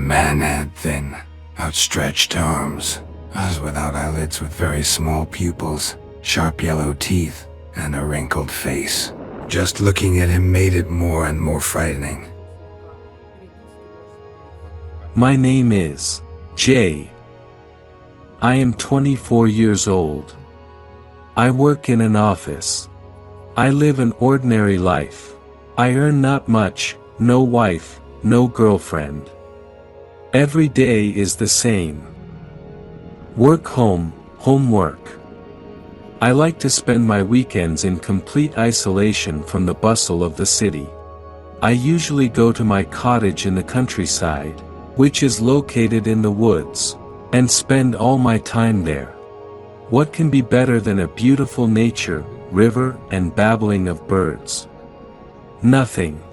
man had thin, outstretched arms, eyes without eyelids with very small pupils, sharp yellow teeth, and a wrinkled face. Just looking at him made it more and more frightening. My name is Jay. I am 24 years old. I work in an office. I live an ordinary life. I earn not much, no wife, no girlfriend. Every day is the same. Work home, home work. I like to spend my weekends in complete isolation from the bustle of the city. I usually go to my cottage in the countryside, which is located in the woods, and spend all my time there. What can be better than a beautiful nature, river, and babbling of birds? Nothing.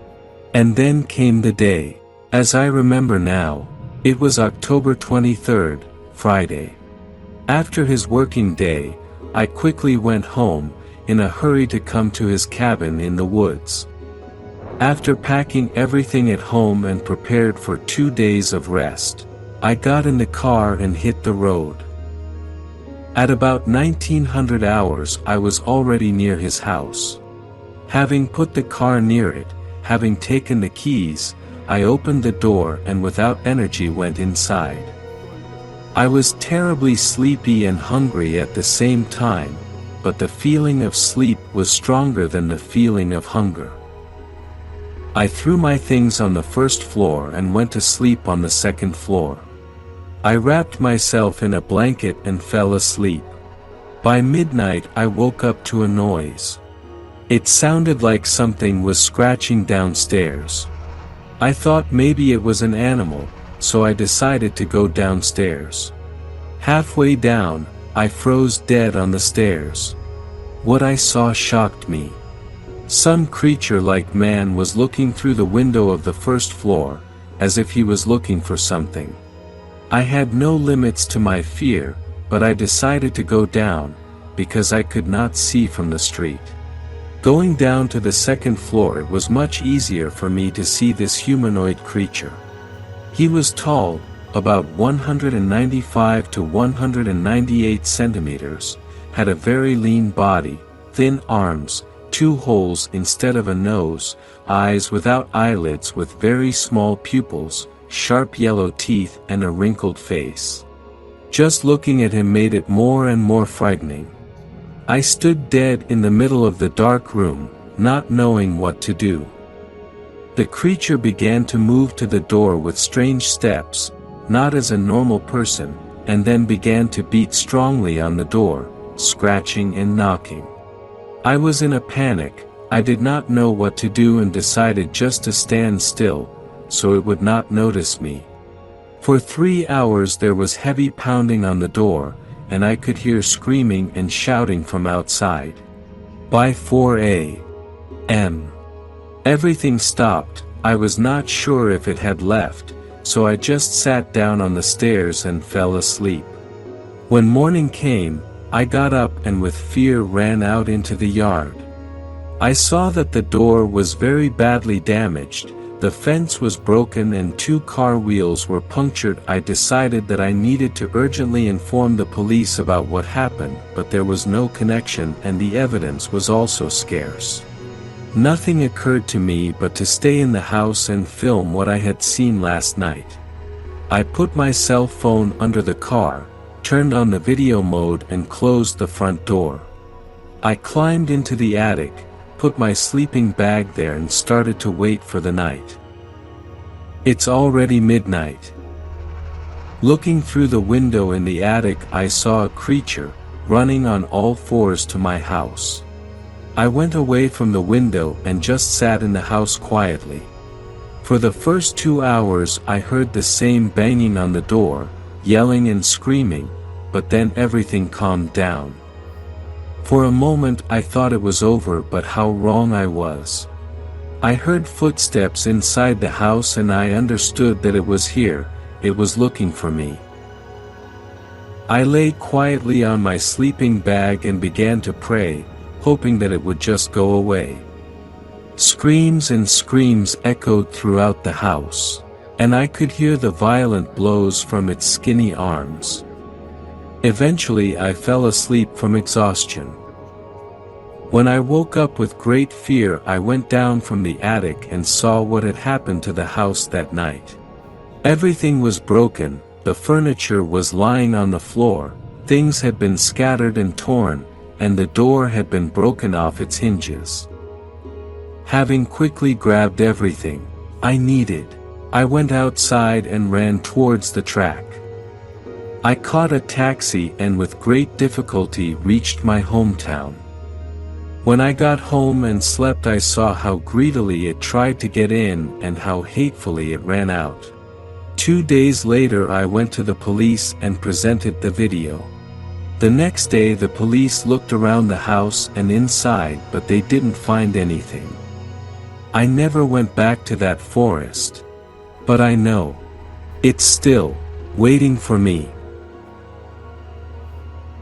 And then came the day. As I remember now, it was October 23rd, Friday. After his working day, I quickly went home, in a hurry to come to his cabin in the woods. After packing everything at home and prepared for 2 days of rest, I got in the car and hit the road. At about 1900 hours I was already near his house. Having put the car near it, having taken the keys, I opened the door and without energy went inside. I was terribly sleepy and hungry at the same time, but the feeling of sleep was stronger than the feeling of hunger. I threw my things on the first floor and went to sleep on the second floor. I wrapped myself in a blanket and fell asleep. By midnight I woke up to a noise. It sounded like something was scratching downstairs. I thought maybe it was an animal, so I decided to go downstairs. Halfway down, I froze dead on the stairs. What I saw shocked me. Some creature like man was looking through the window of the first floor, as if he was looking for something. I had no limits to my fear, but I decided to go down, because I could not see from the street. Going down to the second floor, it was much easier for me to see this humanoid creature. He was tall, about 195 to 198 centimeters, had a very lean body, thin arms, 2 holes instead of a nose, eyes without eyelids with very small pupils, sharp yellow teeth and a wrinkled face. Just looking at him made it more and more frightening. I stood dead in the middle of the dark room, not knowing what to do. The creature began to move to the door with strange steps, not as a normal person, and then began to beat strongly on the door, scratching and knocking. I was in a panic. I did not know what to do and decided just to stand still, so it would not notice me. For 3 hours there was heavy pounding on the door, and I could hear screaming and shouting from outside. By 4 a.m. everything stopped. I was not sure if it had left, so I just sat down on the stairs and fell asleep. When morning came, I got up and with fear ran out into the yard. I saw that the door was very badly damaged, the fence was broken and 2 car wheels were punctured. I decided that I needed to urgently inform the police about what happened, but there was no connection and the evidence was also scarce. Nothing occurred to me but to stay in the house and film what I had seen last night. I put my cell phone under the car, turned on the video mode and closed the front door. I climbed into the attic, put my sleeping bag there and started to wait for the night. It's already midnight. Looking through the window in the attic I saw a creature, running on all 4s to my house. I went away from the window and just sat in the house quietly. For the first 2 hours I heard the same banging on the door, yelling and screaming, but then everything calmed down. For a moment I thought it was over, but how wrong I was. I heard footsteps inside the house and I understood that it was here, it was looking for me. I lay quietly on my sleeping bag and began to pray, hoping that it would just go away. Screams and screams echoed throughout the house. and I could hear the violent blows from its skinny arms. Eventually I fell asleep from exhaustion. When I woke up with great fear, I went down from the attic and saw what had happened to the house that night. Everything was broken, the furniture was lying on the floor, things had been scattered and torn, and the door had been broken off its hinges. Having quickly grabbed everything I needed, I went outside and ran towards the track. I caught a taxi and with great difficulty reached my hometown. When I got home and slept, I saw how greedily it tried to get in and how hatefully it ran out. 2 days later I went to the police and presented the video. The next day the police looked around the house and inside, but they didn't find anything. I never went back to that forest. But I know it's still waiting for me.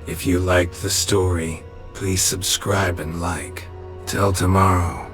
If you liked the story, please subscribe and like. Till tomorrow.